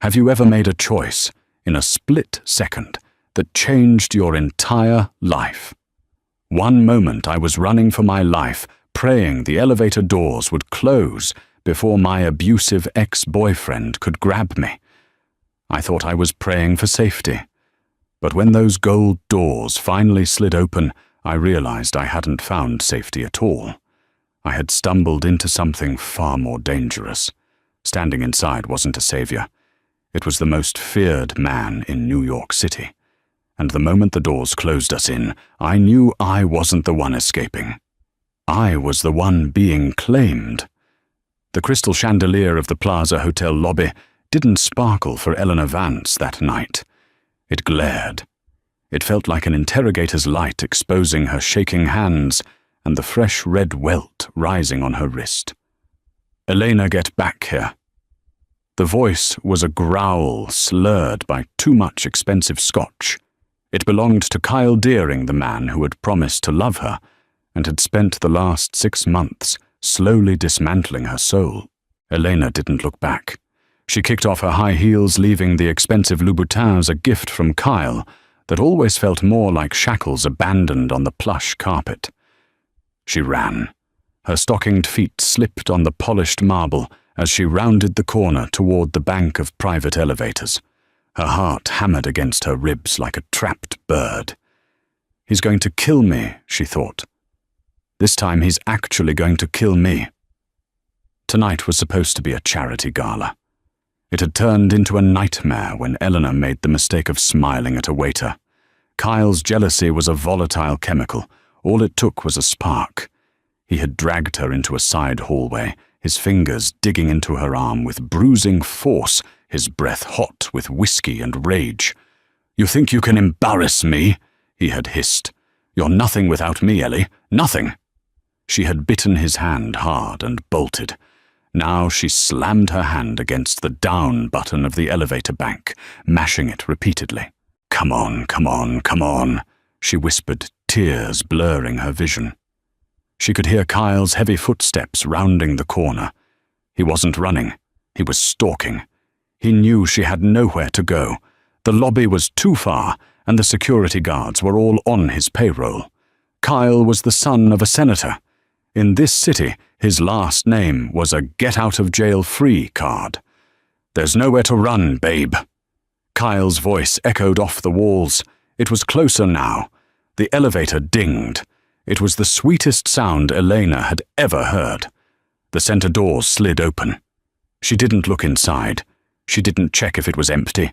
Have you ever made a choice, in a split second, that changed your entire life? One moment I was running for my life, praying the elevator doors would close before my abusive ex-boyfriend could grab me. I thought I was praying for safety. But when those gold doors finally slid open, I realized I hadn't found safety at all. I had stumbled into something far more dangerous. Standing inside wasn't a savior. It was the most feared man in New York City. And the moment the doors closed us in, I knew I wasn't the one escaping. I was the one being claimed. The crystal chandelier of the Plaza Hotel lobby didn't sparkle for Eleanor Vance that night. It glared. It felt like an interrogator's light exposing her shaking hands and the fresh red welt rising on her wrist. "Elena, get back here." The voice was a growl slurred by too much expensive scotch. It belonged to Kyle Deering, the man who had promised to love her and had spent the last 6 months slowly dismantling her soul. Elena didn't look back. She kicked off her high heels, leaving the expensive Louboutins a gift from Kyle that always felt more like shackles abandoned on the plush carpet. She ran. Her stockinged feet slipped on the polished marble as she rounded the corner toward the bank of private elevators. Her heart hammered against her ribs like a trapped bird. "He's going to kill me," she thought. "This time he's actually going to kill me." Tonight was supposed to be a charity gala. It had turned into a nightmare when Eleanor made the mistake of smiling at a waiter. Kyle's jealousy was a volatile chemical. All it took was a spark. He had dragged her into a side hallway, his fingers digging into her arm with bruising force, his breath hot with whiskey and rage. "You think you can embarrass me?" he had hissed. "You're nothing without me, Ellie. Nothing." She had bitten his hand hard and bolted. Now she slammed her hand against the down button of the elevator bank, mashing it repeatedly. "Come on, come on, come on," she whispered, tears blurring her vision. She could hear Kyle's heavy footsteps rounding the corner. He wasn't running. He was stalking. He knew she had nowhere to go. The lobby was too far, and the security guards were all on his payroll. Kyle was the son of a senator. In this city, his last name was a get-out-of-jail-free card. "There's nowhere to run, babe." Kyle's voice echoed off the walls. It was closer now. The elevator dinged. It was the sweetest sound Elena had ever heard. The center doors slid open. She didn't look inside. She didn't check if it was empty.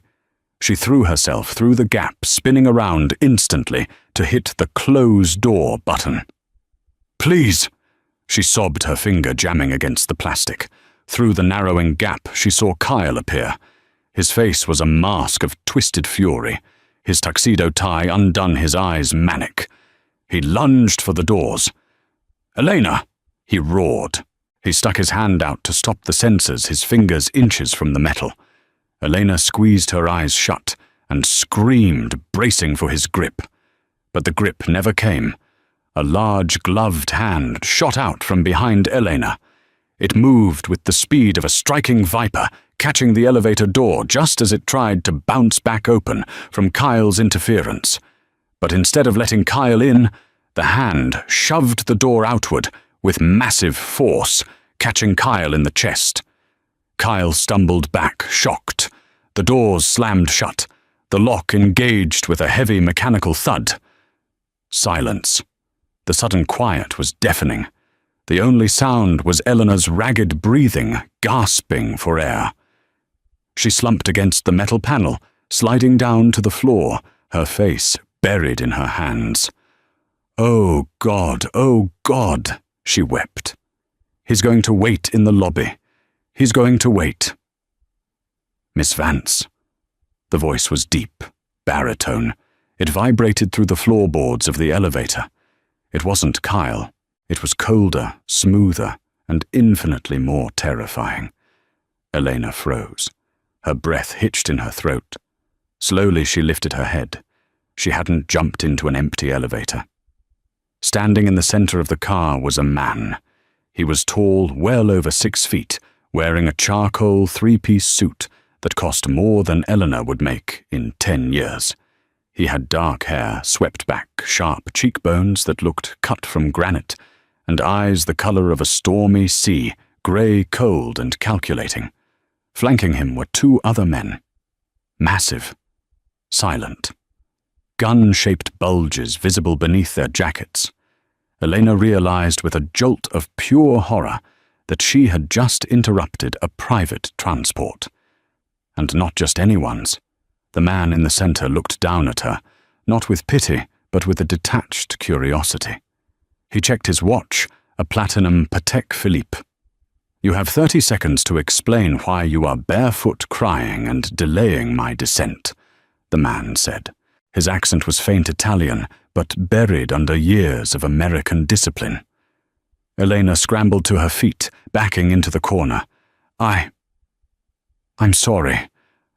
She threw herself through the gap, spinning around instantly to hit the close door button. "Please!" She sobbed, her finger jamming against the plastic. Through the narrowing gap, she saw Kyle appear. His face was a mask of twisted fury. His tuxedo tie undone, his eyes manic. He lunged for the doors. "Elena!" he roared. He stuck his hand out to stop the sensors, his fingers inches from the metal. Elena squeezed her eyes shut and screamed, bracing for his grip. But the grip never came. A large gloved hand shot out from behind Elena. It moved with the speed of a striking viper, catching the elevator door just as it tried to bounce back open from Kyle's interference. But instead of letting Kyle in, the hand shoved the door outward with massive force, catching Kyle in the chest. Kyle stumbled back, shocked. The doors slammed shut. The lock engaged with a heavy mechanical thud. Silence. The sudden quiet was deafening. The only sound was Eleanor's ragged breathing, gasping for air. She slumped against the metal panel, sliding down to the floor, her face buried in her hands. "Oh God," she wept. "He's going to wait in the lobby. He's going to wait." "Miss Vance." The voice was deep, baritone. It vibrated through the floorboards of the elevator. It wasn't Kyle. It was colder, smoother, and infinitely more terrifying. Elena froze. Her breath hitched in her throat. Slowly she lifted her head. She hadn't jumped into an empty elevator. Standing in the center of the car was a man. He was tall, well over 6 feet, wearing a charcoal 3-piece suit that cost more than Eleanor would make in 10 years. He had dark hair, swept back, sharp cheekbones that looked cut from granite, and eyes the color of a stormy sea, grey, cold, and calculating. Flanking him were two other men. Massive. Silent. Gun-shaped bulges visible beneath their jackets. Elena realized with a jolt of pure horror that she had just interrupted a private transport. And not just anyone's. The man in the center looked down at her, not with pity, but with a detached curiosity. He checked his watch, a platinum Patek Philippe. "You have 30 seconds to explain why you are barefoot crying and delaying my descent," the man said. His accent was faint Italian, but buried under years of American discipline. Elena scrambled to her feet, backing into the corner. I'm sorry.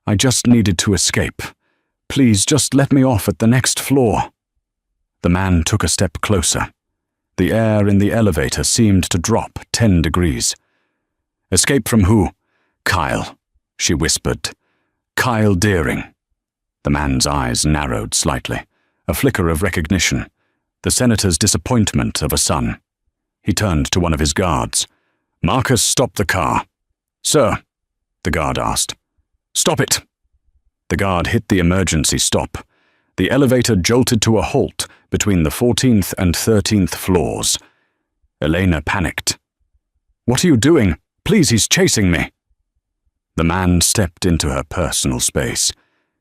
I just needed to escape. Please just let me off at the next floor." The man took a step closer. The air in the elevator seemed to drop 10 degrees. "Escape from who?" "Kyle," she whispered. "Kyle Deering." The man's eyes narrowed slightly, a flicker of recognition, the senator's disappointment of a son. He turned to one of his guards. "Marcus, stop the car." "Sir," the guard asked. "Stop it." The guard hit the emergency stop. The elevator jolted to a halt between the 14th and 13th floors. Elena panicked. "What are you doing? Please, he's chasing me." The man stepped into her personal space.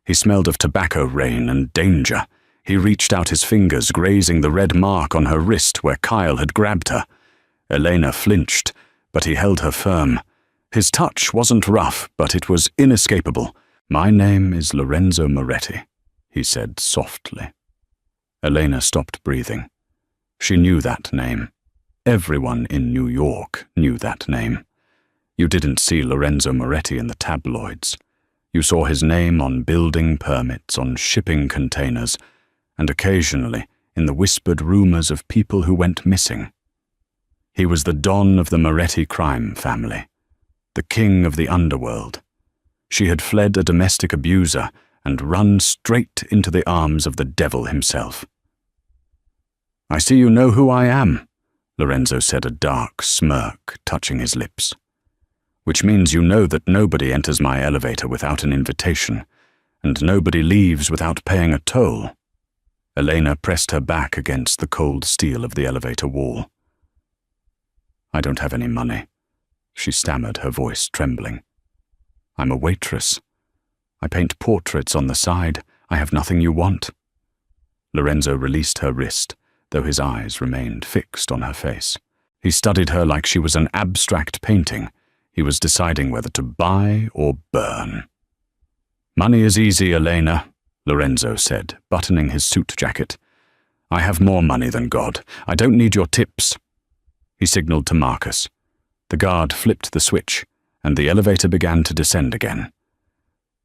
He smelled of tobacco rain and danger. He reached out his fingers, grazing the red mark on her wrist where Kyle had grabbed her. Elena flinched, but he held her firm. His touch wasn't rough, but it was inescapable. "My name is Lorenzo Moretti," he said softly. Elena stopped breathing. She knew that name. Everyone in New York knew that name. You didn't see Lorenzo Moretti in the tabloids. You saw his name on building permits, on shipping containers, and occasionally in the whispered rumors of people who went missing. He was the don of the Moretti crime family, the king of the underworld. She had fled a domestic abuser and run straight into the arms of the devil himself. "I see you know who I am," Lorenzo said, a dark smirk touching his lips. "Which means you know that nobody enters my elevator without an invitation, and nobody leaves without paying a toll." Elena pressed her back against the cold steel of the elevator wall. "I don't have any money," she stammered, her voice trembling. "I'm a waitress. I paint portraits on the side. I have nothing you want." Lorenzo released her wrist, though his eyes remained fixed on her face. He studied her like she was an abstract painting. He was deciding whether to buy or burn. "Money is easy, Elena," Lorenzo said, buttoning his suit jacket. "I have more money than God. I don't need your tips." He signaled to Marcus. The guard flipped the switch, and the elevator began to descend again.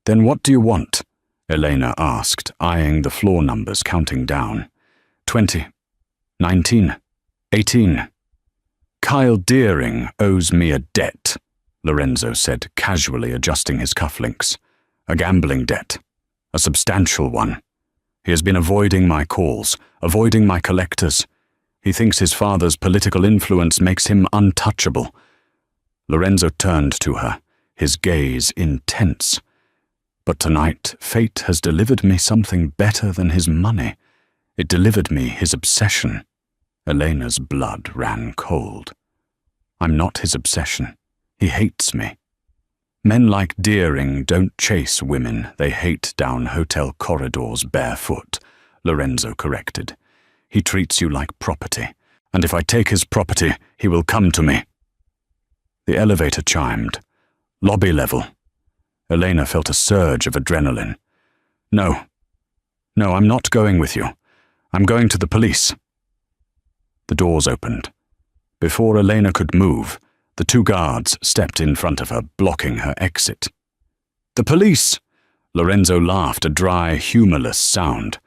"Then what do you want?" Elena asked, eyeing the floor numbers counting down. 20, 19, 18. "Kyle Deering owes me a debt," Lorenzo said, casually adjusting his cufflinks. "A gambling debt. A substantial one. He has been avoiding my calls, avoiding my collectors. He thinks his father's political influence makes him untouchable." Lorenzo turned to her, his gaze intense. "But tonight, fate has delivered me something better than his money. It delivered me his obsession." Elena's blood ran cold. "I'm not his obsession. He hates me. Men like Deering don't chase women they hate down hotel corridors barefoot," Lorenzo corrected. "He treats you like property, and if I take his property, he will come to me." The elevator chimed. Lobby level. Elena felt a surge of adrenaline. No, I'm not going with you. I'm going to the police." The doors opened. Before Elena could move, the two guards stepped in front of her, blocking her exit. "The police!" Lorenzo laughed, a dry, humorless sound.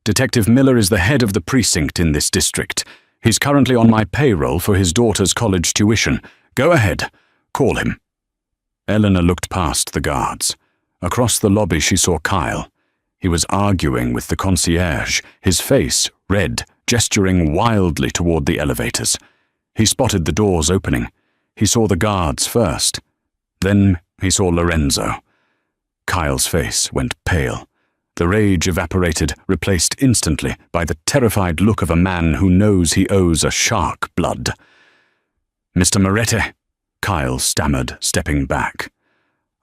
"Detective Miller is the head of the precinct in this district. He's currently on my payroll for his daughter's college tuition. Go ahead. Call him." Eleanor looked past the guards. Across the lobby she saw Kyle. He was arguing with the concierge, his face red, gesturing wildly toward the elevators. He spotted the doors opening. He saw the guards first. Then he saw Lorenzo. Kyle's face went pale. The rage evaporated, replaced instantly by the terrified look of a man who knows he owes a shark blood. "Mr. Moretti," Kyle stammered, stepping back.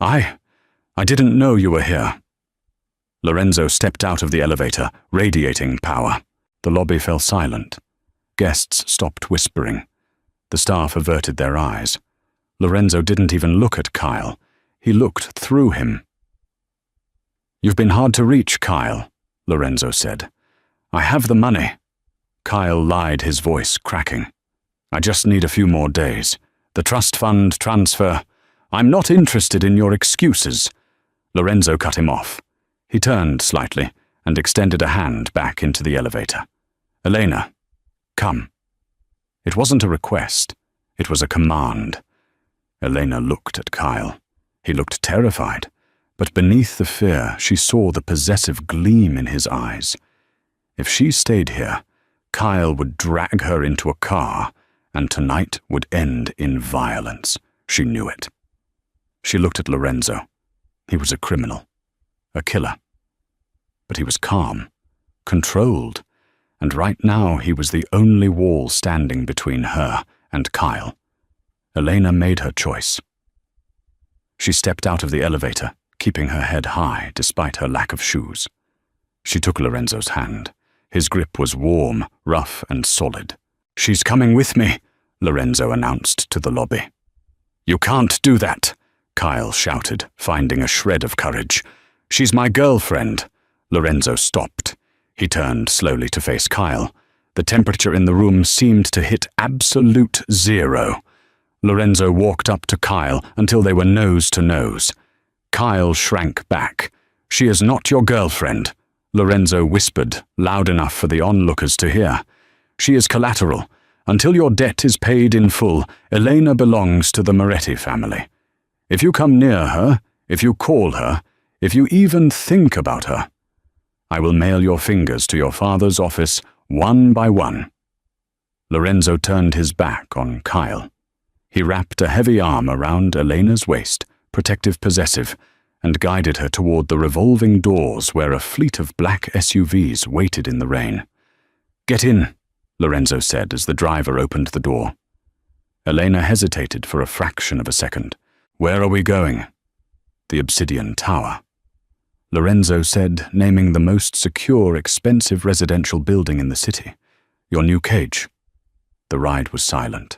I didn't know you were here." Lorenzo stepped out of the elevator, radiating power. The lobby fell silent. Guests stopped whispering. The staff averted their eyes. Lorenzo didn't even look at Kyle. He looked through him. "You've been hard to reach, Kyle," Lorenzo said. "I have the money." Kyle lied, his voice cracking. "I just need a few more days. The trust fund transfer. I'm not interested in your excuses." Lorenzo cut him off. He turned slightly and extended a hand back into the elevator. "Elena, come." It wasn't a request. It was a command. Elena looked at Kyle. He looked terrified, but beneath the fear she saw the possessive gleam in his eyes. If she stayed here, Kyle would drag her into a car, and tonight would end in violence. She knew it. She looked at Lorenzo. He was a criminal, a killer. But he was calm, controlled, and right now he was the only wall standing between her and Kyle. Elena made her choice. She stepped out of the elevator, keeping her head high despite her lack of shoes. She took Lorenzo's hand. His grip was warm, rough, and solid. "She's coming with me," Lorenzo announced to the lobby. "You can't do that," Kyle shouted, finding a shred of courage. "She's my girlfriend." Lorenzo stopped. He turned slowly to face Kyle. The temperature in the room seemed to hit absolute zero. Lorenzo walked up to Kyle until they were nose to nose. Kyle shrank back. "She is not your girlfriend," Lorenzo whispered, loud enough for the onlookers to hear. "She is collateral. Until your debt is paid in full, Elena belongs to the Moretti family. If you come near her, if you call her, if you even think about her, I will nail your fingers to your father's office one by one." Lorenzo turned his back on Kyle. He wrapped a heavy arm around Elena's waist, protective, possessive, and guided her toward the revolving doors where a fleet of black SUVs waited in the rain. "Get in," Lorenzo said as the driver opened the door. Elena hesitated for a fraction of a second. "Where are we going?" "The Obsidian Tower." Lorenzo said, naming the most secure, expensive residential building in the city. "Your new cage." The ride was silent.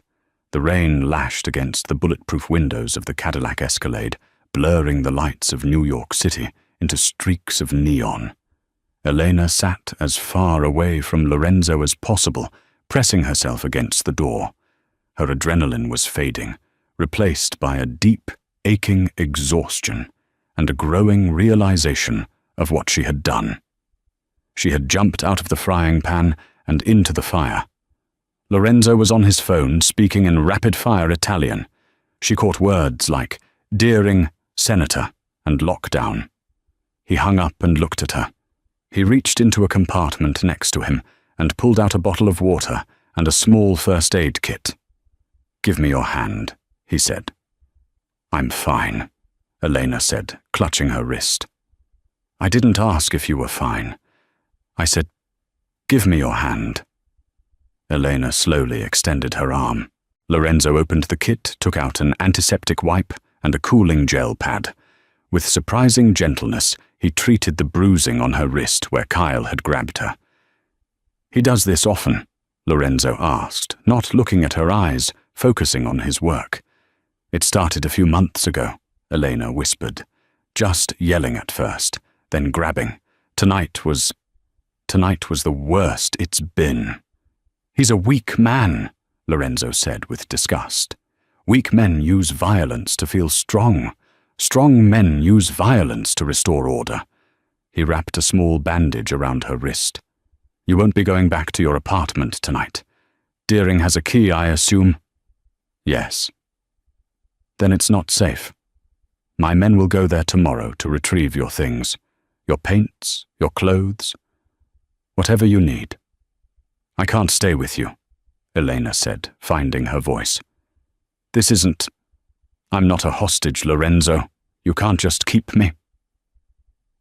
The rain lashed against the bulletproof windows of the Cadillac Escalade, blurring the lights of New York City into streaks of neon. Elena sat as far away from Lorenzo as possible, pressing herself against the door. Her adrenaline was fading, replaced by a deep, aching exhaustion and a growing realization of what she had done. She had jumped out of the frying pan and into the fire. Lorenzo was on his phone, speaking in rapid-fire Italian. She caught words like "deering," "senator," and "lockdown." He hung up and looked at her. He reached into a compartment next to him and pulled out a bottle of water and a small first aid kit. "Give me your hand," he said. "I'm fine," Elena said, clutching her wrist. "I didn't ask if you were fine. I said, give me your hand." Elena slowly extended her arm. Lorenzo opened the kit, took out an antiseptic wipe and a cooling gel pad. With surprising gentleness, he treated the bruising on her wrist where Kyle had grabbed her. "He does this often?" Lorenzo asked, not looking at her eyes, focusing on his work. "It started a few months ago," Elena whispered. "Just yelling at first, then grabbing. Tonight was the worst it's been." "He's a weak man," Lorenzo said with disgust. "Weak men use violence to feel strong. Strong men use violence to restore order." He wrapped a small bandage around her wrist. "You won't be going back to your apartment tonight. Deering has a key, I assume?" "Yes." "Then it's not safe." My men will go there tomorrow to retrieve your things, your paints, your clothes, whatever you need. I can't stay with you, Elena said, finding her voice. This isn't... I'm not a hostage, Lorenzo. You can't just keep me.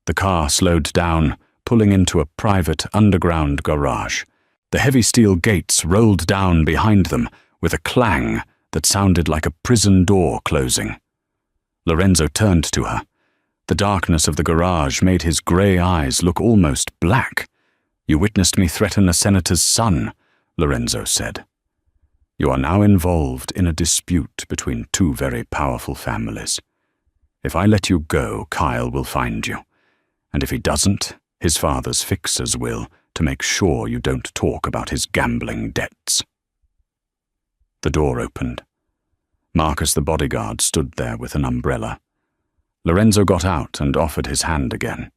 The car slowed down, pulling into a private underground garage. The heavy steel gates rolled down behind them with a clang that sounded like a prison door closing. Lorenzo turned to her. The darkness of the garage made his grey eyes look almost black. You witnessed me threaten a senator's son, Lorenzo said. You are now involved in a dispute between two very powerful families. If I let you go, Kyle will find you. And if he doesn't, his father's fixers will, to make sure you don't talk about his gambling debts. The door opened. Marcus the bodyguard stood there with an umbrella. Lorenzo got out and offered his hand again.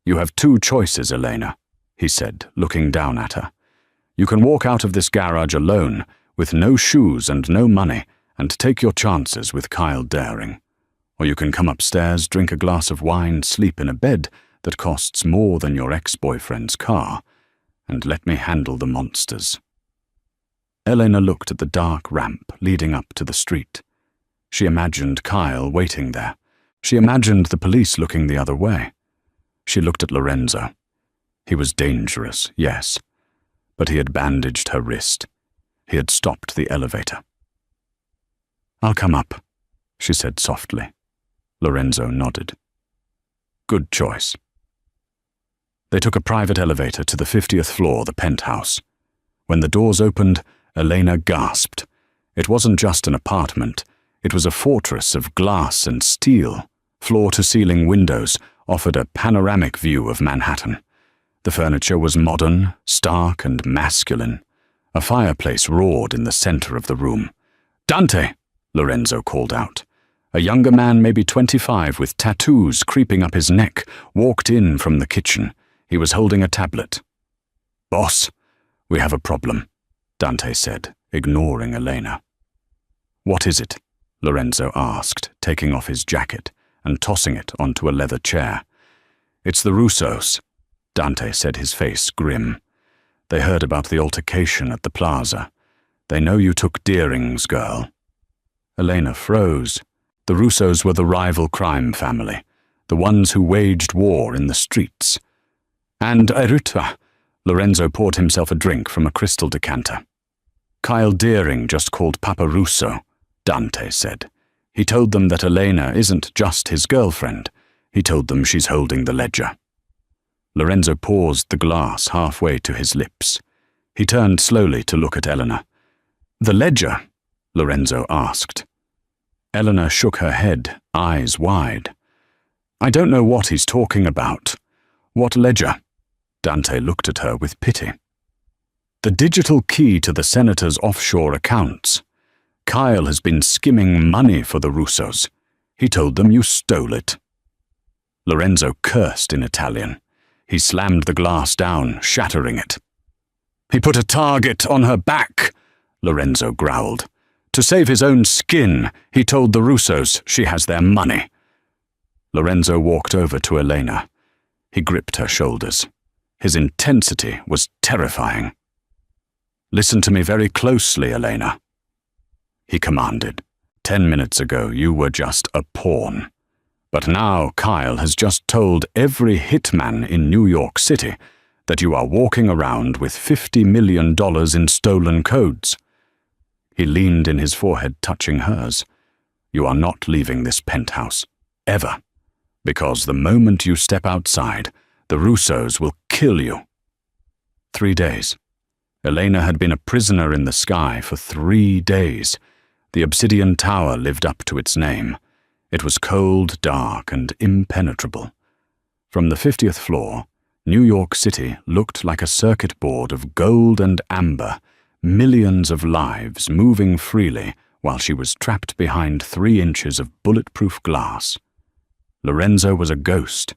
You have two choices, Elena, he said, looking down at her. You can walk out of this garage alone, with no shoes and no money, and take your chances with Kyle Daring. Or you can come upstairs, drink a glass of wine, sleep in a bed that costs more than your ex-boyfriend's car, and let me handle the monsters. Elena looked at the dark ramp leading up to the street. She imagined Kyle waiting there. She imagined the police looking the other way. She looked at Lorenzo. He was dangerous, yes, but he had bandaged her wrist. He had stopped the elevator. I'll come up, she said softly. Lorenzo nodded. Good choice. They took a private elevator to the 50th floor, the penthouse. When the doors opened, Elena gasped. It wasn't just an apartment. It was a fortress of glass and steel. Floor-to-ceiling windows offered a panoramic view of Manhattan. The furniture was modern, stark, and masculine. A fireplace roared in the center of the room. Dante, Lorenzo called out. A younger man, maybe 25, with tattoos creeping up his neck, walked in from the kitchen. He was holding a tablet. Boss, we have a problem, Dante said, ignoring Elena. What is it? Lorenzo asked, taking off his jacket and tossing it onto a leather chair. It's the Russos, Dante said, his face grim. They heard about the altercation at the plaza. They know you took Deering's girl. Elena froze. The Russos were the rival crime family, the ones who waged war in the streets. And Eruta, Lorenzo poured himself a drink from a crystal decanter. Kyle Deering just called Papa Russo, Dante said. He told them that Elena isn't just his girlfriend. He told them she's holding the ledger. Lorenzo paused the glass halfway to his lips. He turned slowly to look at Elena. The ledger? Lorenzo asked. Elena shook her head, eyes wide. I don't know what he's talking about. What ledger? Dante looked at her with pity. The digital key to the senator's offshore accounts. Kyle has been skimming money for the Russos. He told them you stole it. Lorenzo cursed in Italian. He slammed the glass down, shattering it. He put a target on her back, Lorenzo growled. To save his own skin, he told the Russos she has their money. Lorenzo walked over to Elena. He gripped her shoulders. His intensity was terrifying. Listen to me very closely, Elena, he commanded. 10 minutes ago, you were just a pawn. But now Kyle has just told every hitman in New York City that you are walking around with $50 million in stolen codes. He leaned in, his forehead touching hers. You are not leaving this penthouse, ever, because the moment you step outside, the Russos will kill you. 3 days. Elena had been a prisoner in the sky for 3 days. The obsidian tower lived up to its name. It was cold, dark, and impenetrable. From the 50th floor, New York City looked like a circuit board of gold and amber, millions of lives moving freely while she was trapped behind 3 inches of bulletproof glass. Lorenzo was a ghost.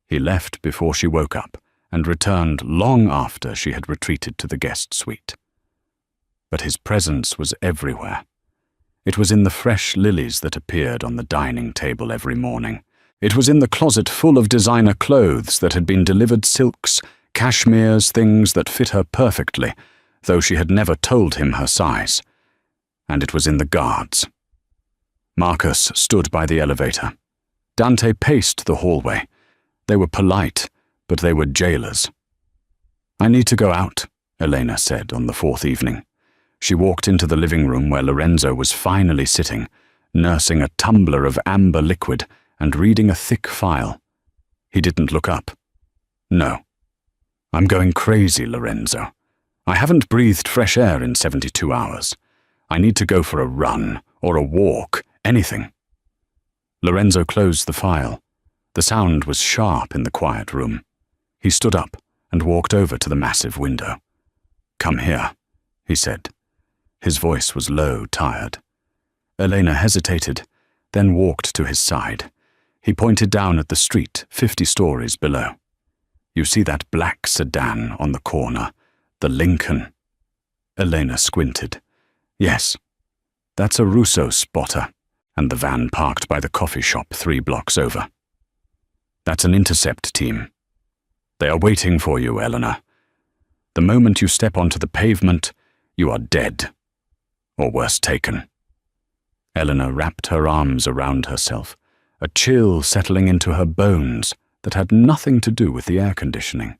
He left before she woke up and returned long after she had retreated to the guest suite. But his presence was everywhere. It was in the fresh lilies that appeared on the dining table every morning. It was in the closet full of designer clothes that had been delivered silks, cashmeres, things that fit her perfectly, though she had never told him her size. And it was in the guards. Marcus stood by the elevator. Dante paced the hallway. They were polite, but they were jailers. "I need to go out," Elena said on the fourth evening. She walked into the living room where Lorenzo was finally sitting, nursing a tumbler of amber liquid and reading a thick file. He didn't look up. "No. I'm going crazy, Lorenzo. I haven't breathed fresh air in 72 hours. I need to go for a run or a walk, anything." Lorenzo closed the file. The sound was sharp in the quiet room. He stood up and walked over to the massive window. "Come here," he said. His voice was low, tired. Elena hesitated, then walked to his side. He pointed down at the street 50 stories below. "You see that black sedan on the corner, the Lincoln?" Elena squinted. "Yes, that's a Russo spotter, and the van parked by the coffee shop 3 blocks over. That's an intercept team. They are waiting for you, Eleanor. The moment you step onto the pavement, you are dead. Or worse, taken." Eleanor wrapped her arms around herself, a chill settling into her bones that had nothing to do with the air conditioning.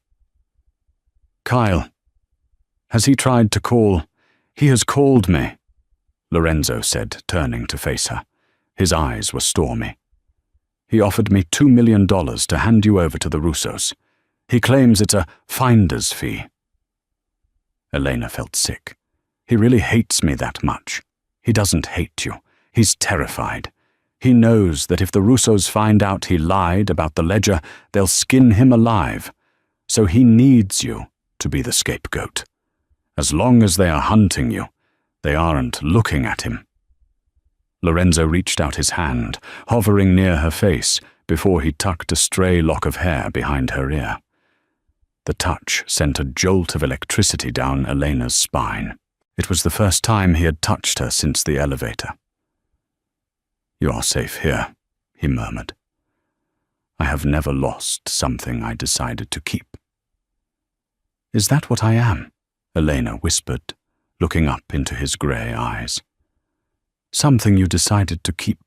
"Kyle, has he tried to call?" "He has called me," Lorenzo said, turning to face her. His eyes were stormy. "He offered me $2 million to hand you over to the Russos. He claims it's a finder's fee." Elena felt sick. "He really hates me that much." "He doesn't hate you. He's terrified. He knows that if the Russos find out he lied about the ledger, they'll skin him alive. So he needs you to be the scapegoat. As long as they are hunting you, they aren't looking at him." Lorenzo reached out his hand, hovering near her face, before he tucked a stray lock of hair behind her ear. The touch sent a jolt of electricity down Elena's spine. It was the first time he had touched her since the elevator. "You are safe here," he murmured. "I have never lost something I decided to keep." "Is that what I am?" Elena whispered, looking up into his grey eyes. "Something you decided to keep."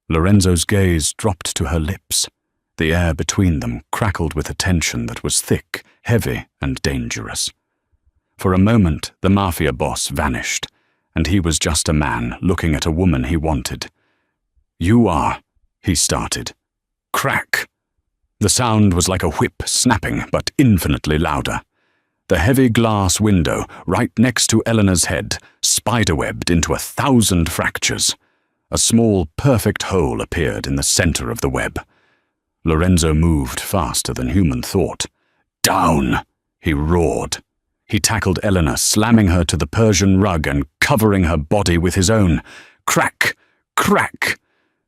Lorenzo's gaze dropped to her lips. The air between them crackled with a tension that was thick, heavy, and dangerous. For a moment, the Mafia boss vanished, and he was just a man looking at a woman he wanted. "You are," he started. Crack! The sound was like a whip snapping, but infinitely louder. The heavy glass window, right next to Eleanor's head, spiderwebbed into 1,000 fractures. A small, perfect hole appeared in the center of the web. Lorenzo moved faster than human thought. "Down!" he roared. He tackled Eleanor, slamming her to the Persian rug and covering her body with his own. Crack! Crack!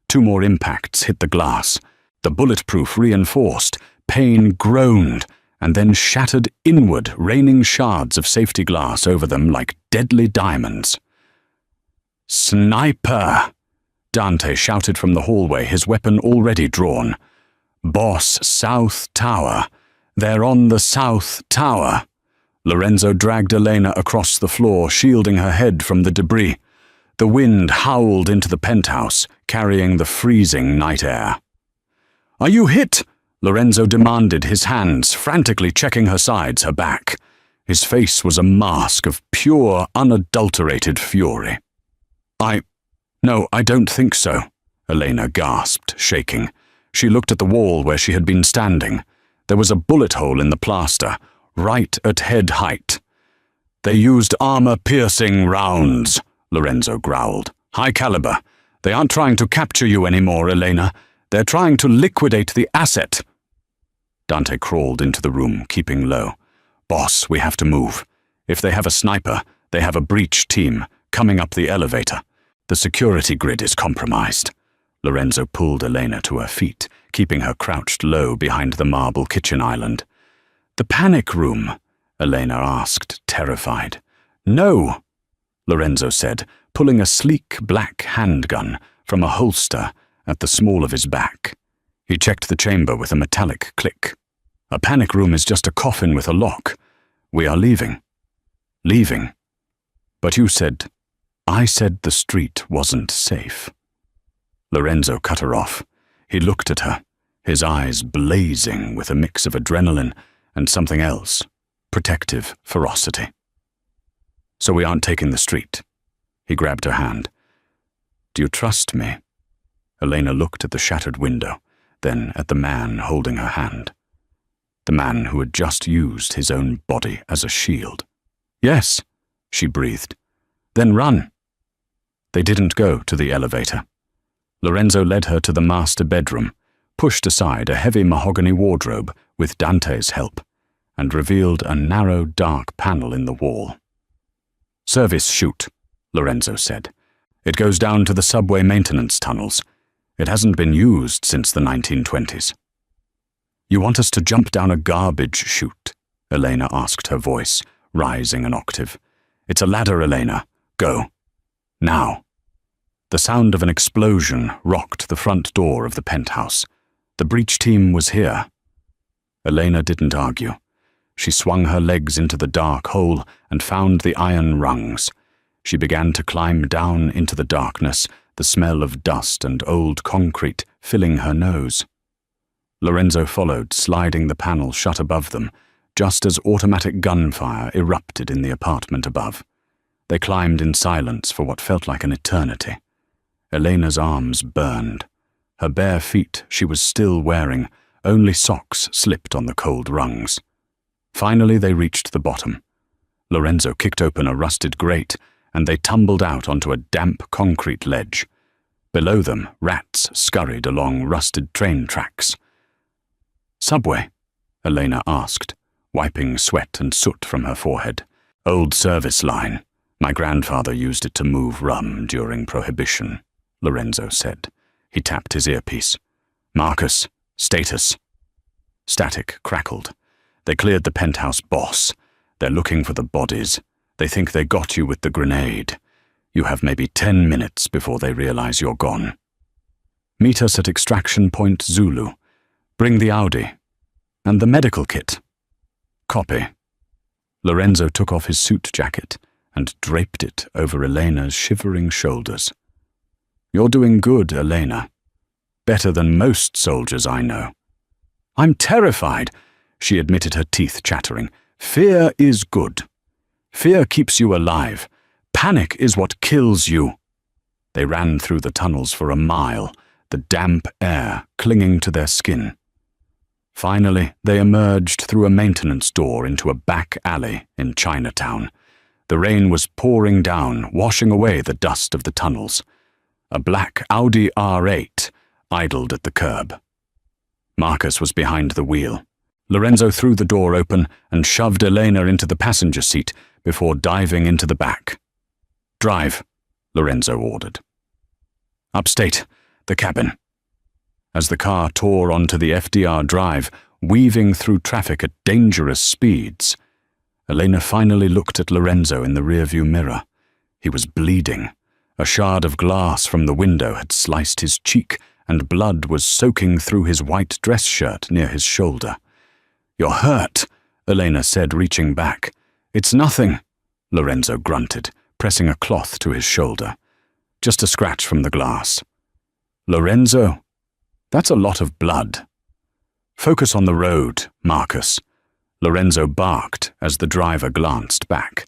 2 more impacts hit the glass. The bulletproof reinforced. Pain groaned, and then shattered inward, raining shards of safety glass over them like deadly diamonds. "Sniper!" Dante shouted from the hallway, his weapon already drawn. "Boss, South Tower. They're on the South Tower." Lorenzo dragged Elena across the floor, shielding her head from the debris. The wind howled into the penthouse, carrying the freezing night air. "Are you hit?" Lorenzo demanded, his hands frantically checking her sides, her back. His face was a mask of pure, unadulterated fury. No, I don't think so," Elena gasped, shaking. She looked at the wall where she had been standing. There was a bullet hole in the plaster, right at head height. "They used armor-piercing rounds," Lorenzo growled. "High caliber. They aren't trying to capture you anymore, Elena. They're trying to liquidate the asset." Dante crawled into the room, keeping low. "Boss, we have to move. If they have a sniper, they have a breach team coming up the elevator. The security grid is compromised." Lorenzo pulled Elena to her feet, keeping her crouched low behind the marble kitchen island. "The panic room?" Elena asked, terrified. "No!" Lorenzo said, pulling a sleek black handgun from a holster at the small of his back. He checked the chamber with a metallic click. A panic room is just a coffin with a lock. We are leaving. Leaving. But you said, I said the street wasn't safe. Lorenzo cut her off. He looked at her, his eyes blazing with a mix of adrenaline and something else, protective ferocity. So we aren't taking the street. He grabbed her hand. Do you trust me? Elena looked at the shattered window, then at the man holding her hand. The man who had just used his own body as a shield. Yes, she breathed. Then run. They didn't go to the elevator. Lorenzo led her to the master bedroom, pushed aside a heavy mahogany wardrobe with Dante's help, and revealed a narrow, dark panel in the wall. Service chute, Lorenzo said. It goes down to the subway maintenance tunnels. It hasn't been used since the 1920s. You want us to jump down a garbage chute? Elena asked, her voice rising an octave. It's a ladder, Elena. Go. Now. The sound of an explosion rocked the front door of the penthouse. The breach team was here. Elena didn't argue. She swung her legs into the dark hole and found the iron rungs. She began to climb down into the darkness, the smell of dust and old concrete filling her nose. Lorenzo followed, sliding the panel shut above them, just as automatic gunfire erupted in the apartment above. They climbed in silence for what felt like an eternity. Elena's arms burned. Her bare feet she was still wearing, only socks slipped on the cold rungs. Finally they reached the bottom. Lorenzo kicked open a rusted grate, and they tumbled out onto a damp concrete ledge. Below them, rats scurried along rusted train tracks. Subway? Elena asked, wiping sweat and soot from her forehead. Old service line. My grandfather used it to move rum during Prohibition, Lorenzo said. He tapped his earpiece. Marcus, status. Static crackled. They cleared the penthouse boss. They're looking for the bodies. They think they got you with the grenade. You have maybe 10 minutes before they realize you're gone. Meet us at Extraction Point Zulu. Bring the Audi. And the medical kit. Copy. Lorenzo took off his suit jacket and draped it over Elena's shivering shoulders. You're doing good, Elena. Better than most soldiers I know. I'm terrified, she admitted, her teeth chattering. Fear is good. Fear keeps you alive. Panic is what kills you. They ran through the tunnels for a mile, the damp air clinging to their skin. Finally, they emerged through a maintenance door into a back alley in Chinatown. The rain was pouring down, washing away the dust of the tunnels. A black Audi R8 idled at the curb. Marcus was behind the wheel. Lorenzo threw the door open and shoved Elena into the passenger seat before diving into the back. Drive, Lorenzo ordered. Upstate, the cabin. As the car tore onto the FDR drive, weaving through traffic at dangerous speeds, Elena finally looked at Lorenzo in the rearview mirror. He was bleeding. A shard of glass from the window had sliced his cheek, and blood was soaking through his white dress shirt near his shoulder. You're hurt, Elena said, reaching back. It's nothing, Lorenzo grunted, pressing a cloth to his shoulder. Just a scratch from the glass. Lorenzo? That's a lot of blood. Focus on the road, Marcus. Lorenzo barked as the driver glanced back.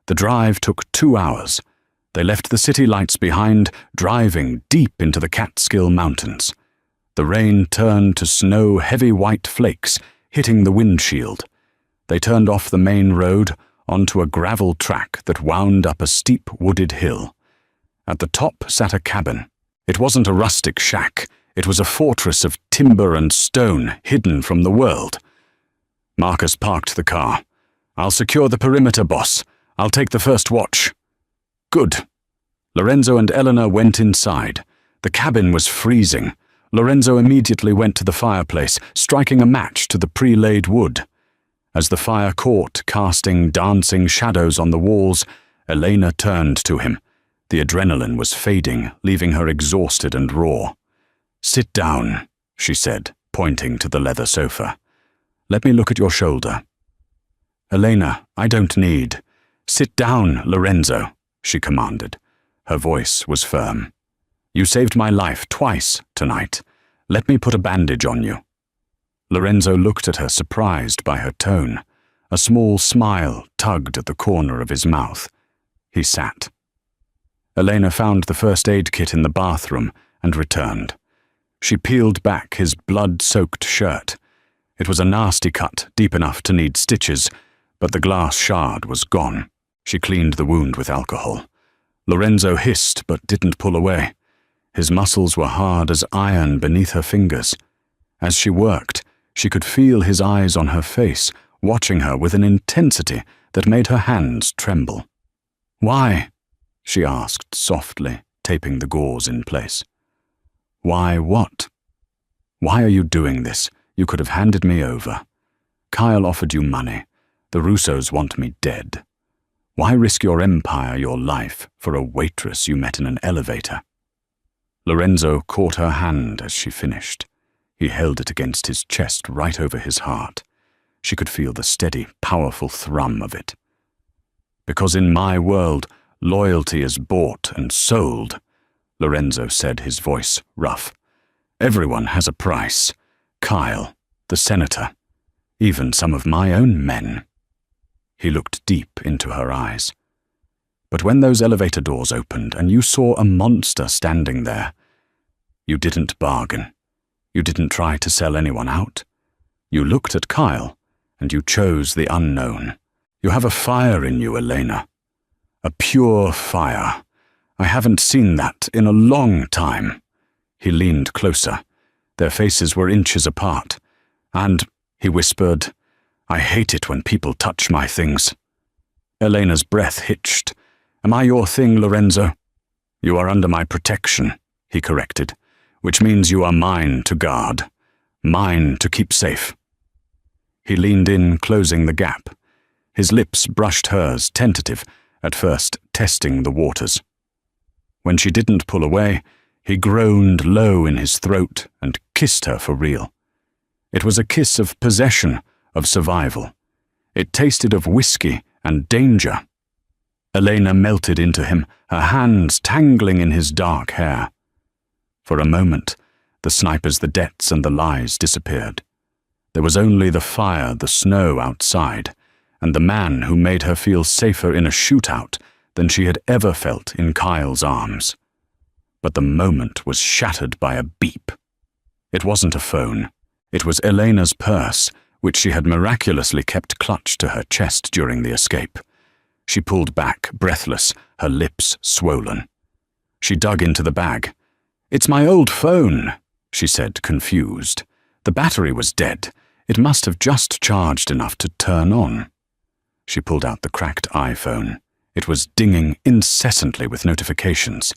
The drive took 2 hours. They left the city lights behind, driving deep into the Catskill Mountains. The rain turned to snow-heavy white flakes, hitting the windshield. They turned off the main road onto a gravel track that wound up a steep wooded hill. At the top sat a cabin. It wasn't a rustic shack. It was a fortress of timber and stone hidden from the world. Marcus parked the car. I'll secure the perimeter, boss. I'll take the first watch. Good. Lorenzo and Eleanor went inside. The cabin was freezing. Lorenzo immediately went to the fireplace, striking a match to the pre-laid wood. As the fire caught, casting dancing shadows on the walls, Elena turned to him. The adrenaline was fading, leaving her exhausted and raw. "Sit down," she said, pointing to the leather sofa. "Let me look at your shoulder." "Elena, I don't need." "Sit down, Lorenzo," she commanded. Her voice was firm. "You saved my life twice tonight. Let me put a bandage on you." Lorenzo looked at her, surprised by her tone. A small smile tugged at the corner of his mouth. He sat. Elena found the first aid kit in the bathroom and returned. She peeled back his blood-soaked shirt. It was a nasty cut, deep enough to need stitches, but the glass shard was gone. She cleaned the wound with alcohol. Lorenzo hissed but didn't pull away. His muscles were hard as iron beneath her fingers. As she worked, she could feel his eyes on her face, watching her with an intensity that made her hands tremble. "Why?" she asked softly, taping the gauze in place. "Why what?" "Why are you doing this? You could have handed me over. Kyle offered you money. The Russos want me dead. Why risk your empire, your life, for a waitress you met in an elevator?" Lorenzo caught her hand as she finished. He held it against his chest right over his heart. She could feel the steady, powerful thrum of it. "Because in my world, loyalty is bought and sold," Lorenzo said, his voice rough. "Everyone has a price. Kyle, the senator, even some of my own men." He looked deep into her eyes. "But when those elevator doors opened and you saw a monster standing there, you didn't bargain. You didn't try to sell anyone out. You looked at Kyle, and you chose the unknown. You have a fire in you, Elena. A pure fire. I haven't seen that in a long time." He leaned closer. Their faces were inches apart. "And," he whispered, "I hate it when people touch my things." Elena's breath hitched. "Am I your thing, Lorenzo?" "You are under my protection," he corrected, "which means you are mine to guard, mine to keep safe." He leaned in, closing the gap. His lips brushed hers, tentative, at first testing the waters. When she didn't pull away, he groaned low in his throat and kissed her for real. It was a kiss of possession, of survival. It tasted of whiskey and danger. Elena melted into him, her hands tangling in his dark hair. For a moment, the snipers, the debts, and the lies disappeared. There was only the fire, the snow outside, and the man who made her feel safer in a shootout than she had ever felt in Kyle's arms. But the moment was shattered by a beep. It wasn't a phone. It was Elena's purse, which she had miraculously kept clutched to her chest during the escape. She pulled back, breathless, her lips swollen. She dug into the bag. "It's my old phone," she said, confused. "The battery was dead. It must have just charged enough to turn on." She pulled out the cracked iPhone. It was dinging incessantly with notifications.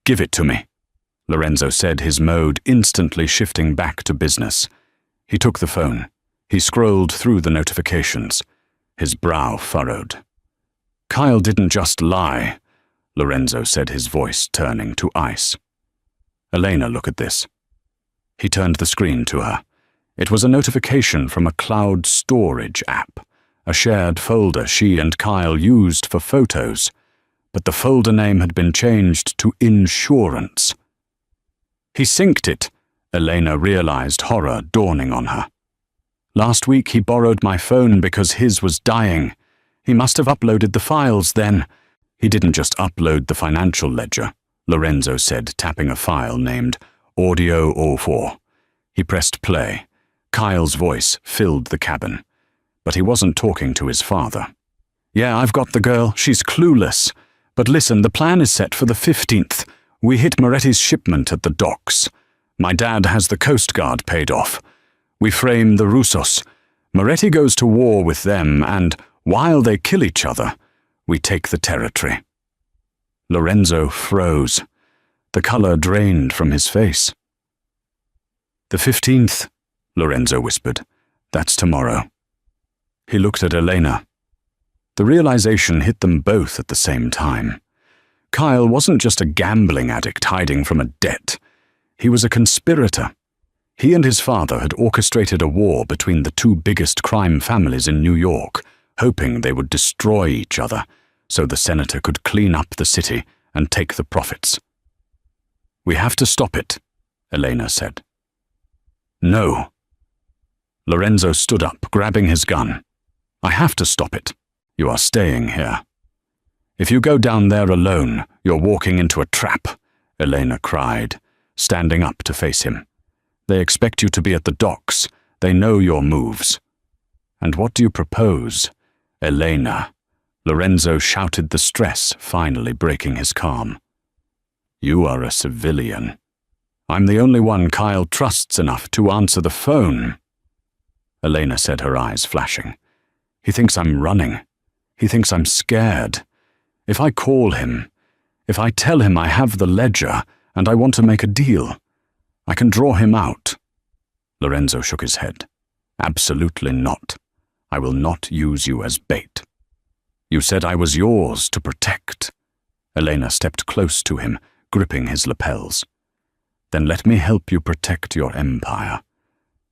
"Give it to me," Lorenzo said, his mode instantly shifting back to business. He took the phone. He scrolled through the notifications. His brow furrowed. "Kyle didn't just lie," Lorenzo said, his voice turning to ice. "Elena, look at this." He turned the screen to her. It was a notification from a cloud storage app, a shared folder she and Kyle used for photos, but the folder name had been changed to insurance. "He synced it," Elena realized, horror dawning on her. "Last week he borrowed my phone because his was dying. He must have uploaded the files then." "He didn't just upload the financial ledger," Lorenzo said, tapping a file named Audio 04. He pressed play. Kyle's voice filled the cabin. But he wasn't talking to his father. "Yeah, I've got the girl. She's clueless. But listen, the plan is set for the 15th. We hit Moretti's shipment at the docks. My dad has the Coast Guard paid off. We frame the Russos. Moretti goes to war with them, and while they kill each other, we take the territory." Lorenzo froze. The color drained from his face. "The 15th, Lorenzo whispered. "That's tomorrow." He looked at Elena. The realization hit them both at the same time. Kyle wasn't just a gambling addict hiding from a debt. He was a conspirator. He and his father had orchestrated a war between the two biggest crime families in New York, hoping they would destroy each other so the senator could clean up the city and take the profits. "We have to stop it," Elena said. "No." Lorenzo stood up, grabbing his gun. "I have to stop it. You are staying here." "If you go down there alone, you're walking into a trap," Elena cried, standing up to face him. "They expect you to be at the docks. They know your moves." "And what do you propose, Elena?" Lorenzo shouted, the stress finally breaking his calm. "You are a civilian. I'm the only one Kyle trusts enough to answer the phone," Elena said, her eyes flashing. "He thinks I'm running. He thinks I'm scared. If I call him, if I tell him I have the ledger and I want to make a deal, I can draw him out." Lorenzo shook his head. "Absolutely not. I will not use you as bait." "You said I was yours to protect." Elena stepped close to him, gripping his lapels. "Then let me help you protect your empire.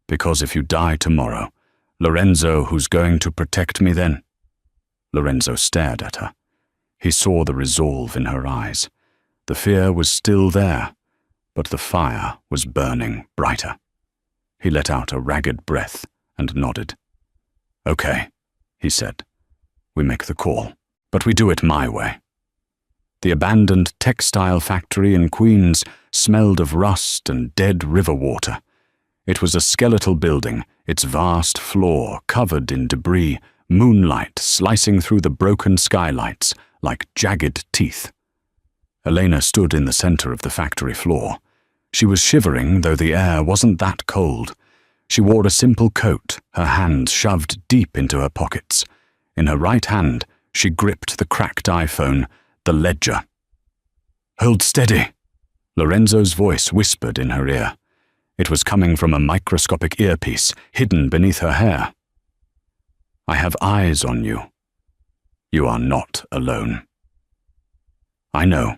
Because if you die tomorrow, Lorenzo, who's going to protect me then?" Lorenzo stared at her. He saw the resolve in her eyes. The fear was still there, but the fire was burning brighter. He let out a ragged breath and nodded. "Okay," he said. "We make the call, but we do it my way." The abandoned textile factory in Queens smelled of rust and dead river water. It was a skeletal building, its vast floor covered in debris, moonlight slicing through the broken skylights like jagged teeth. Elena stood in the center of the factory floor. She was shivering, though the air wasn't that cold. She wore a simple coat, her hands shoved deep into her pockets. In her right hand, she gripped the cracked iPhone, the ledger. "Hold steady," Lorenzo's voice whispered in her ear. It was coming from a microscopic earpiece hidden beneath her hair. "I have eyes on you. You are not alone." "I know,"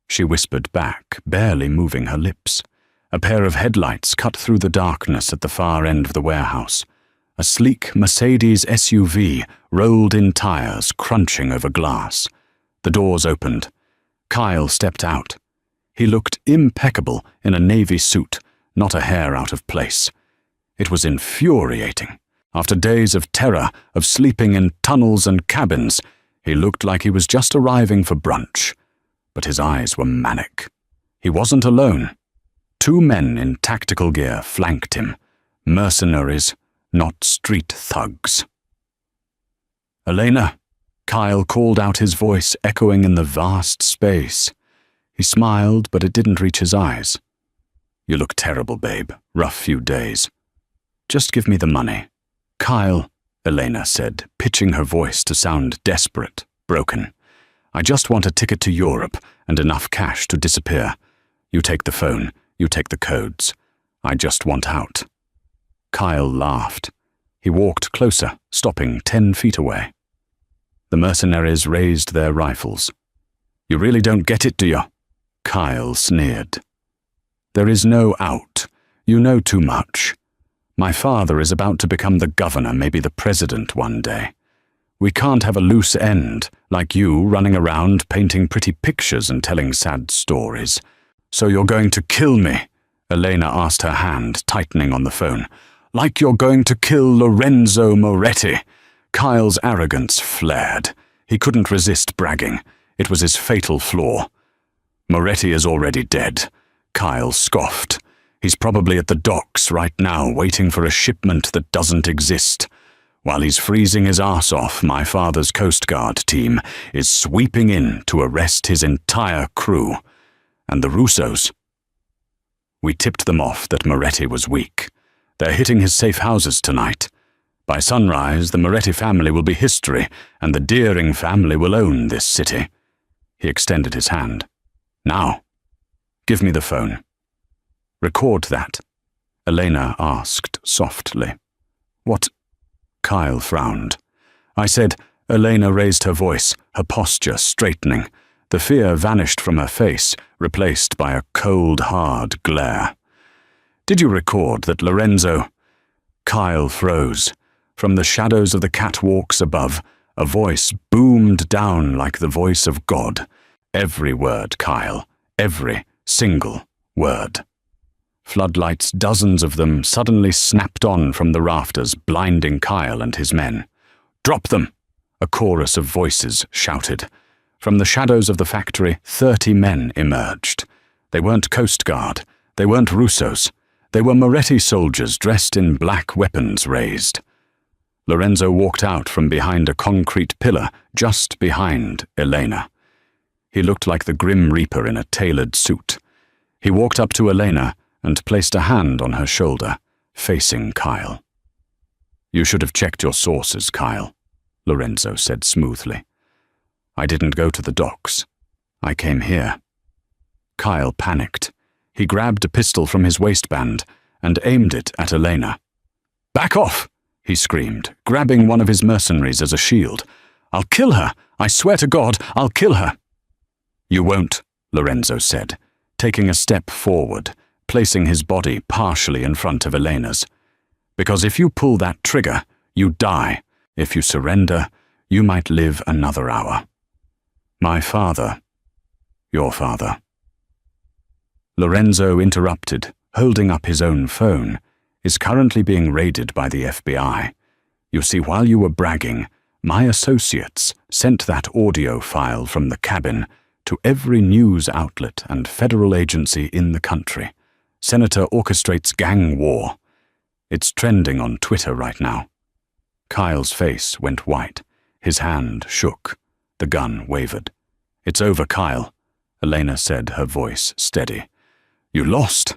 she whispered back, barely moving her lips. A pair of headlights cut through the darkness at the far end of the warehouse. A sleek Mercedes SUV rolled in tires, crunching over glass. The doors opened. Kyle stepped out. He looked impeccable in a navy suit, not a hair out of place. It was infuriating. After days of terror, of sleeping in tunnels and cabins, he looked like he was just arriving for brunch. But his eyes were manic. He wasn't alone. Two men in tactical gear flanked him. Mercenaries, not street thugs. "Elena," Kyle called out, his voice echoing in the vast space. He smiled, but it didn't reach his eyes. "You look terrible, babe. Rough few days." "Just give me the money." "Kyle," Elena said, pitching her voice to sound desperate, broken. "I just want a ticket to Europe and enough cash to disappear. You take the phone, you take the codes. I just want out." Kyle laughed. He walked closer, stopping 10 feet away. The mercenaries raised their rifles. "You really don't get it, do you?" Kyle sneered. "There is no out. You know too much. My father is about to become the governor, maybe the president one day. We can't have a loose end, like you running around painting pretty pictures and telling sad stories. So you're going to kill me?" Elena asked, her hand tightening on the phone. "Like you're going to kill Lorenzo Moretti?" Kyle's arrogance flared. He couldn't resist bragging. It was his fatal flaw. "Moretti is already dead," Kyle scoffed. "He's probably at the docks right now, waiting for a shipment that doesn't exist. While he's freezing his ass off, my father's Coast Guard team is sweeping in to arrest his entire crew. And the Russos? We tipped them off that Moretti was weak. They're hitting his safe houses tonight. By sunrise, the Moretti family will be history, and the Deering family will own this city." He extended his hand. "Now, give me the phone." "Record that," Elena asked softly. "What?" Kyle frowned. "I said, Elena raised her voice, her posture straightening. The fear vanished from her face, replaced by a cold, hard glare. "Did you record that Lorenzo—" Kyle froze. From the shadows of the catwalks above, a voice boomed down like the voice of God. "Every word, Kyle. Every single word." Floodlights, dozens of them, suddenly snapped on from the rafters, blinding Kyle and his men. "Drop them!" a chorus of voices shouted. From the shadows of the factory, 30 men emerged. They weren't Coast Guard. They weren't Russos. They were Moretti soldiers dressed in black weapons raised. Lorenzo walked out from behind a concrete pillar just behind Elena. He looked like the Grim Reaper in a tailored suit. He walked up to Elena and placed a hand on her shoulder, facing Kyle. "You should have checked your sources, Kyle," Lorenzo said smoothly. "I didn't go to the docks. I came here." Kyle panicked. He grabbed a pistol from his waistband and aimed it at Elena. "Back off!" he screamed, grabbing one of his mercenaries as a shield. "I'll kill her! I swear to God, I'll kill her!" "You won't," Lorenzo said, taking a step forward, placing his body partially in front of Elena's. "Because if you pull that trigger, you die. If you surrender, you might live another hour. My father, your father." Lorenzo interrupted, holding up his own phone, "is currently being raided by the FBI. You see, while you were bragging, my associates sent that audio file from the cabin to every news outlet and federal agency in the country. Senator orchestrates gang war. It's trending on Twitter right now." Kyle's face went white. His hand shook. The gun wavered. "It's over, Kyle," Elena said, her voice steady. "You lost."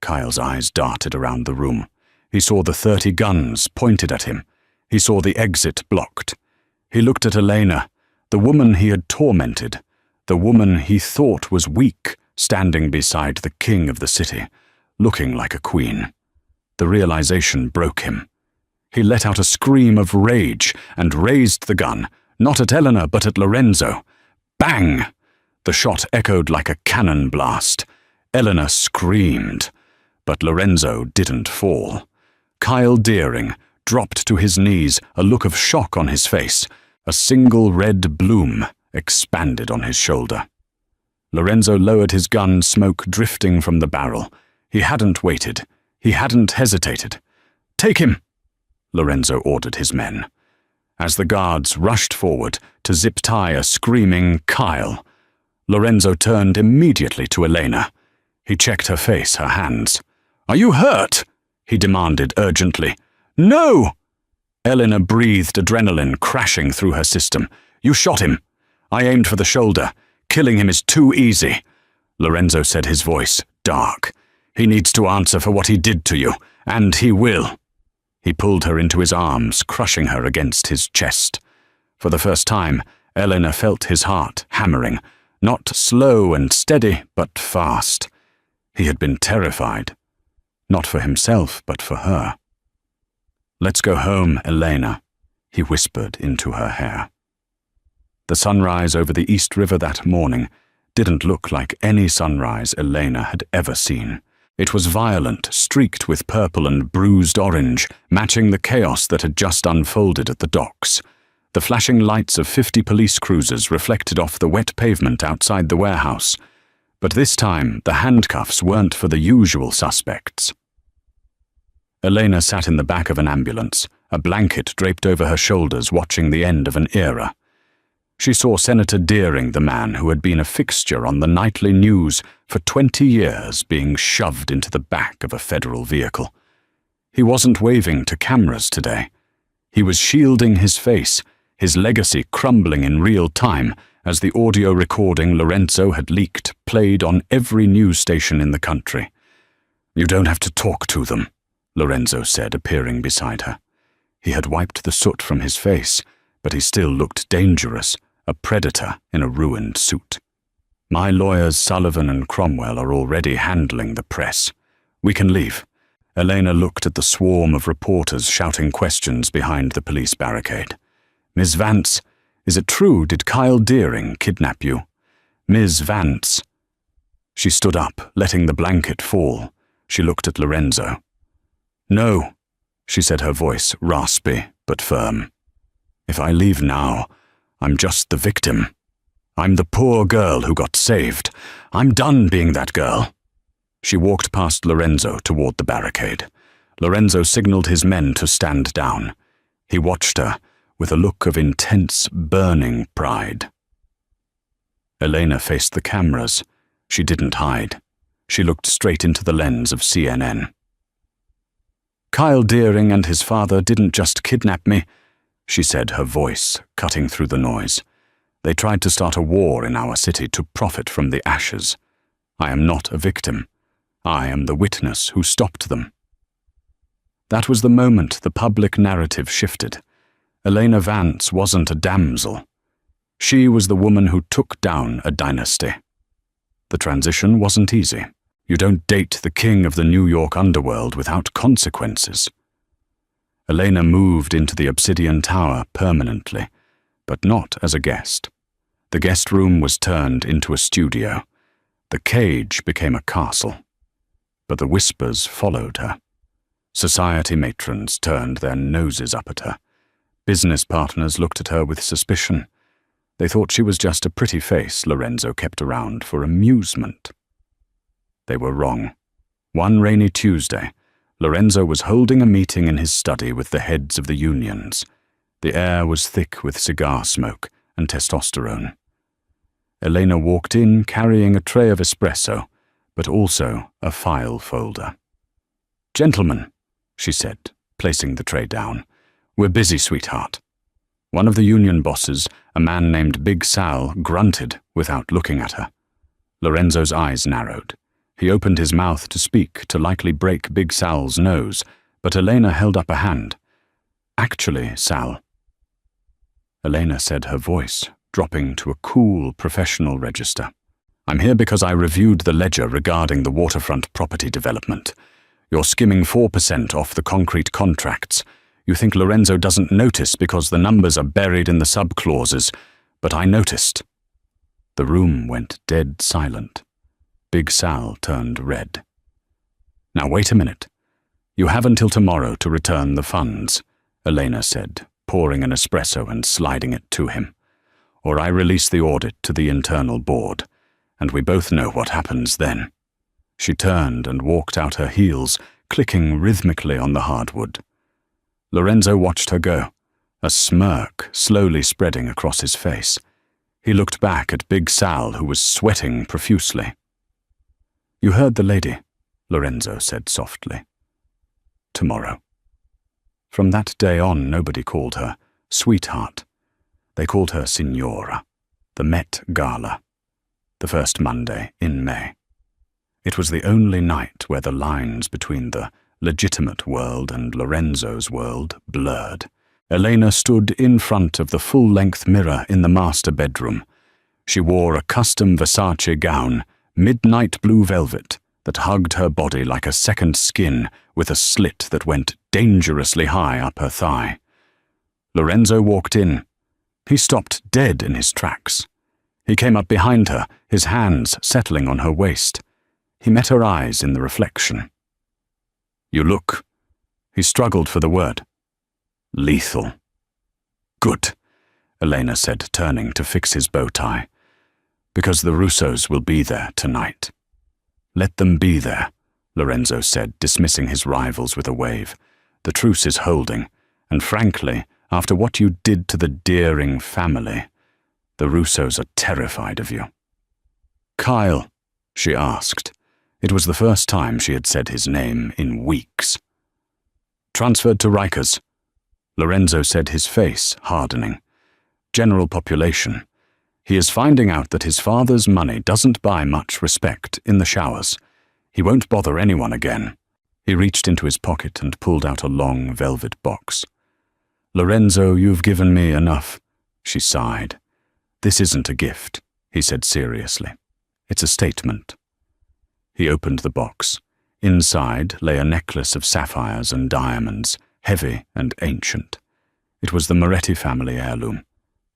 Kyle's eyes darted around the room. He saw the 30 guns pointed at him. He saw the exit blocked. He looked at Elena, the woman he had tormented, the woman he thought was weak, standing beside the king of the city, looking like a queen. The realization broke him. He let out a scream of rage and raised the gun, not at Elena but at Lorenzo. Bang! The shot echoed like a cannon blast. Elena screamed, but Lorenzo didn't fall. Kyle Deering dropped to his knees, a look of shock on his face. A single red bloom expanded on his shoulder. Lorenzo lowered his gun, smoke drifting from the barrel. He hadn't waited. He hadn't hesitated. "Take him!" Lorenzo ordered his men. As the guards rushed forward to zip-tie a screaming Kyle, Lorenzo turned immediately to Elena. He checked her face, her hands. "Are you hurt?" he demanded urgently. "No!" Elena breathed, adrenaline crashing through her system. "You shot him. I aimed for the shoulder. Killing him is too easy." Lorenzo said, his voice dark. "He needs to answer for what he did to you, and he will." He pulled her into his arms, crushing her against his chest. For the first time, Elena felt his heart hammering, not slow and steady, but fast. He had been terrified, not for himself, but for her. "Let's go home, Elena," he whispered into her hair. The sunrise over the East River that morning didn't look like any sunrise Elena had ever seen. It was violent, streaked with purple and bruised orange, matching the chaos that had just unfolded at the docks. The flashing lights of 50 police cruisers reflected off the wet pavement outside the warehouse. But this time, the handcuffs weren't for the usual suspects. Elena sat in the back of an ambulance, a blanket draped over her shoulders, watching the end of an era. She saw Senator Deering, the man who had been a fixture on the nightly news for 20 years, being shoved into the back of a federal vehicle. He wasn't waving to cameras today. He was shielding his face, his legacy crumbling in real time as the audio recording Lorenzo had leaked played on every news station in the country. "You don't have to talk to them," Lorenzo said, appearing beside her. He had wiped the soot from his face, but he still looked dangerous, a predator in a ruined suit. "My lawyers Sullivan and Cromwell are already handling the press. We can leave." Elena looked at the swarm of reporters shouting questions behind the police barricade. Miss Vance, is it true? Did Kyle Deering kidnap you? Ms. Vance. She stood up, letting the blanket fall. She looked at Lorenzo. No, she said, her voice raspy but firm. If I leave now, I'm just the victim. I'm the poor girl who got saved. I'm done being that girl. She walked past Lorenzo toward the barricade. Lorenzo signaled his men to stand down. He watched her with a look of intense, burning pride. Elena faced the cameras. She didn't hide. She looked straight into the lens of CNN. Kyle Deering and his father didn't just kidnap me, she said, her voice cutting through the noise. They tried to start a war in our city to profit from the ashes. I am not a victim. I am the witness who stopped them. That was the moment the public narrative shifted. Elena Vance wasn't a damsel. She was the woman who took down a dynasty. The transition wasn't easy. You don't date the king of the New York underworld without consequences. Elena moved into the Obsidian Tower permanently, but not as a guest. The guest room was turned into a studio. The cage became a castle. But the whispers followed her. Society matrons turned their noses up at her. Business partners looked at her with suspicion. They thought she was just a pretty face Lorenzo kept around for amusement. They were wrong. One rainy Tuesday, Lorenzo was holding a meeting in his study with the heads of the unions. The air was thick with cigar smoke and testosterone. Elena walked in carrying a tray of espresso, but also a file folder. "Gentlemen," she said, placing the tray down, "we're busy, sweetheart." One of the union bosses, a man named Big Sal, grunted without looking at her. Lorenzo's eyes narrowed. He opened his mouth to speak, to likely break Big Sal's nose, but Elena held up a hand. "Actually, Sal." Elena said, her voice dropping to a cool, professional register. "I'm here because I reviewed the ledger regarding the waterfront property development. You're skimming 4% off the concrete contracts. You think Lorenzo doesn't notice because the numbers are buried in the sub-clauses, but I noticed." The room went dead silent. Big Sal turned red. "Now wait a minute. You have until tomorrow to return the funds," Elena said, pouring an espresso and sliding it to him. "Or I release the audit to the internal board, and we both know what happens then." She turned and walked out her heels, clicking rhythmically on the hardwood. Lorenzo watched her go, a smirk slowly spreading across his face. He looked back at Big Sal, who was sweating profusely. "You heard the lady," Lorenzo said softly. "Tomorrow." From that day on, nobody called her sweetheart. They called her Signora, the Met Gala, the first Monday in May. It was the only night where the lines between the legitimate world and Lorenzo's world blurred. Elena stood in front of the full-length mirror in the master bedroom. She wore a custom Versace gown, midnight blue velvet, that hugged her body like a second skin with a slit that went dangerously high up her thigh. Lorenzo walked in. He stopped dead in his tracks. He came up behind her, his hands settling on her waist. He met her eyes in the reflection. "You look," he struggled for the word, "lethal." "Good," Elena said, turning to fix his bow tie, "because the Russos will be there tonight." "Let them be there," Lorenzo said, dismissing his rivals with a wave. "The truce is holding, and frankly, after what you did to the Deering family, the Russos are terrified of you." "Kyle?" she asked. It was the first time she had said his name in weeks. "Transferred to Rikers," Lorenzo said, his face hardening. "General population. He is finding out that his father's money doesn't buy much respect in the showers. He won't bother anyone again." He reached into his pocket and pulled out a long velvet box. "Lorenzo, you've given me enough," she sighed. "This isn't a gift," he said seriously. "It's a statement." He opened the box. Inside lay a necklace of sapphires and diamonds, heavy and ancient. It was the Moretti family heirloom,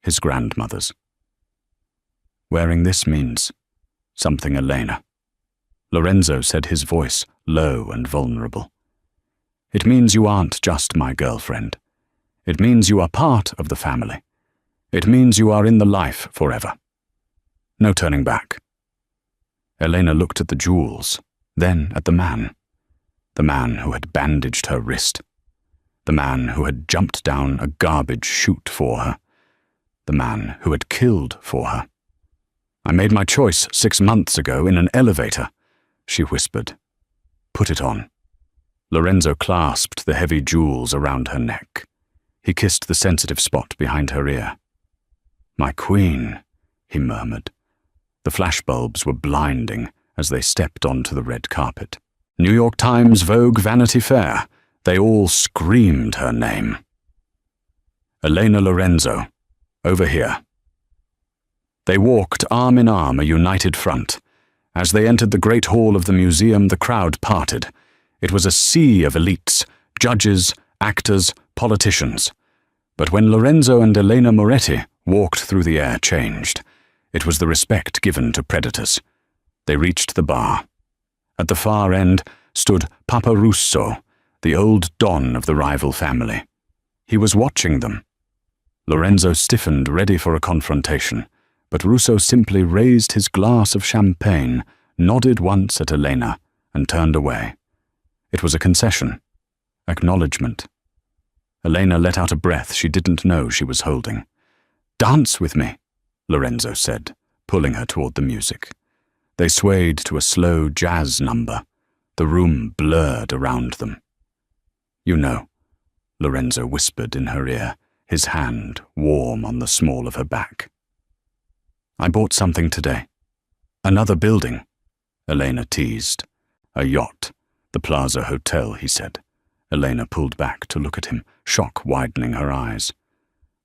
his grandmother's. Wearing this means something, Elena. Lorenzo said, his voice low and vulnerable. It means you aren't just my girlfriend. It means you are part of the family. It means you are in the life forever. No turning back. Elena looked at the jewels, then at the man who had bandaged her wrist, the man who had jumped down a garbage chute for her, the man who had killed for her. I made my choice 6 months ago in an elevator, she whispered. Put it on. Lorenzo clasped the heavy jewels around her neck. He kissed the sensitive spot behind her ear. My queen, he murmured. The flashbulbs were blinding as they stepped onto the red carpet. New York Times, Vogue, Vanity Fair. They all screamed her name. Elena Lorenzo, over here. They walked arm in arm, a united front. As they entered the great hall of the museum, the crowd parted. It was a sea of elites, judges, actors, politicians. But when Lorenzo and Elena Moretti walked through, the air changed. It was the respect given to predators. They reached the bar. At the far end stood Papa Russo, the old don of the rival family. He was watching them. Lorenzo stiffened, ready for a confrontation, but Russo simply raised his glass of champagne, nodded once at Elena, and turned away. It was a concession, acknowledgement. Elena let out a breath she didn't know she was holding. "Dance with me," Lorenzo said, pulling her toward the music. They swayed to a slow jazz number. The room blurred around them. "You know," Lorenzo whispered in her ear, his hand warm on the small of her back. "I bought something today." "Another building," Elena teased. "A yacht. The Plaza Hotel," he said. Elena pulled back to look at him, shock widening her eyes.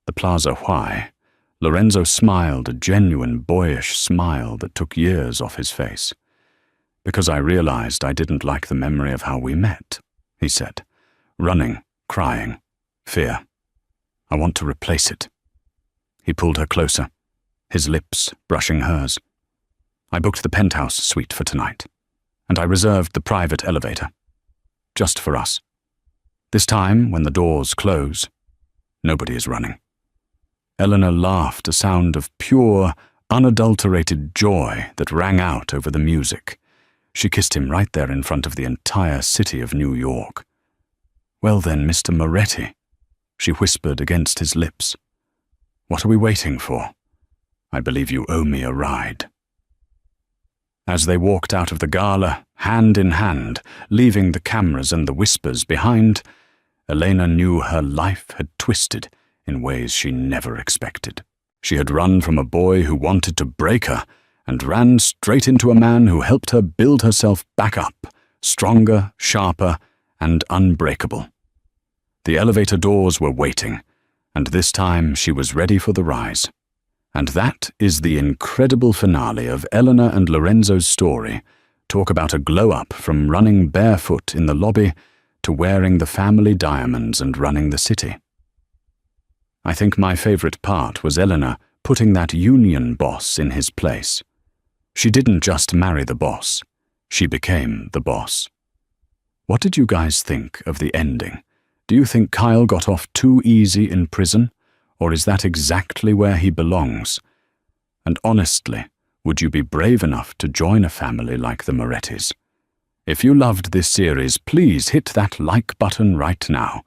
"The Plaza, why?" Lorenzo smiled, a genuine, boyish smile that took years off his face. "Because I realized I didn't like the memory of how we met," he said. "Running, crying, fear. I want to replace it." He pulled her closer, his lips brushing hers. "I booked the penthouse suite for tonight, and I reserved the private elevator. Just for us. This time, when the doors close, nobody is running." Eleanor laughed, a sound of pure, unadulterated joy that rang out over the music. She kissed him right there in front of the entire city of New York. "Well then, Mr. Moretti," she whispered against his lips. "What are we waiting for? I believe you owe me a ride." As they walked out of the gala, hand in hand, leaving the cameras and the whispers behind, Elena knew her life had twisted in ways she never expected. She had run from a boy who wanted to break her and ran straight into a man who helped her build herself back up, stronger, sharper, and unbreakable. The elevator doors were waiting, and this time she was ready for the rise. And that is the incredible finale of Eleanor and Lorenzo's story. Talk about a glow-up from running barefoot in the lobby to wearing the family diamonds and running the city. I think my favorite part was Eleanor putting that union boss in his place. She didn't just marry the boss, she became the boss. What did you guys think of the ending? Do you think Kyle got off too easy in prison, or is that exactly where he belongs? And honestly, would you be brave enough to join a family like the Morettis? If you loved this series, please hit that like button right now.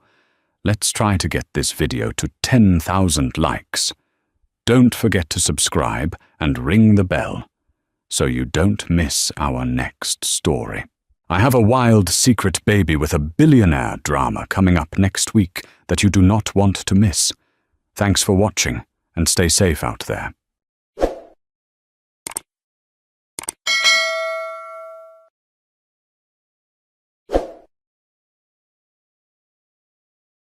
Let's try to get this video to 10,000 likes. Don't forget to subscribe and ring the bell so you don't miss our next story. I have a wild secret baby with a billionaire drama coming up next week that you do not want to miss. Thanks for watching, and stay safe out there.